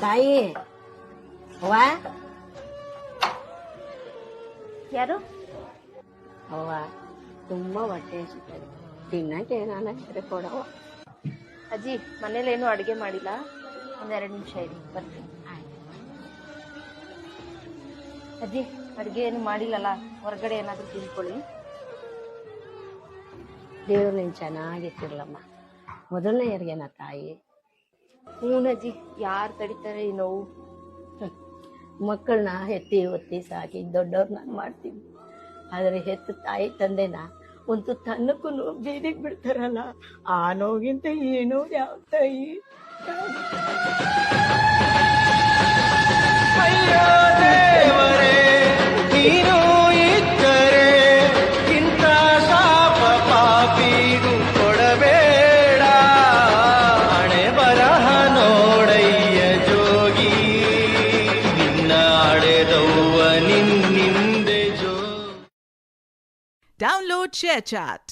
ತಾಯಿ ಅವ್ವ ಯಾರು? ಅವ್ವ ತುಂಬಾ ಹೊಟ್ಟೆ ಹಸಿತದೆ, ತಿನ್ನಕ್ಕೆ ಏನಾನ ಇದ್ರೆ ಕೊಡವ. ಅಜ್ಜಿ ಮನೇಲೇನು ಅಡುಗೆ ಮಾಡಿಲ್ಲ, ಒಂದೆರಡು ನಿಮಿಷ ಇರಿ ಬರ್ತೀನಿ. ಅಜ್ಜಿ ಅಡುಗೆ ಏನು ಮಾಡಿಲ್ಲಲ್ಲ, ಹೊರಗಡೆ ಏನಾದರೂ ತಿಳ್ಕೊಳ್ಳಿ. ದೇವ್ರು ನೀನು ಚೆನ್ನಾಗಿತ್ತಿರ್ಲಮ್ಮ, ಮೊದಲನೇ ಯಾರಿಗೇನ ತಾಯಿ? ಹೂನಜ್ಜಿ, ಯಾರು ತಡಿತಾರೆ ಈ ನೋವು? ಮಕ್ಕಳನ್ನ ಎತ್ತಿ ಒತ್ತಿ ಸಾಕಿ ದೊಡ್ಡವ್ರನ್ನ ಮಾಡ್ತೀವಿ, ಆದರೆ ಹೆತ್ತು ತಾಯಿ ತಂದೆನ ಒಂದು ತನ್ನಕ್ಕೂ ಬೀದಿಗೆ ಬಿಡ್ತಾರಲ್ಲ, ಆ ನೋವಿಗಿಂತ ಈ ನೋವು ಯಾವ ತಾಯಿ? ಅಯ್ಯೋ ದೇವರೇ, ನೀನು ಇದ್ದರೆ ಇಂಥ ಶಾಪ ಪಾಪಿಗೂ ಕೊಡಬೇಡ. ಹಣೆ ಬರಹ ನೋಡಯ್ಯ ಜೋಗಿ, ನಿನ್ನ ಅಡೆದವ್ವ ನಿನ್ನಿಂದೆ ಜೋ. Download ShareChat.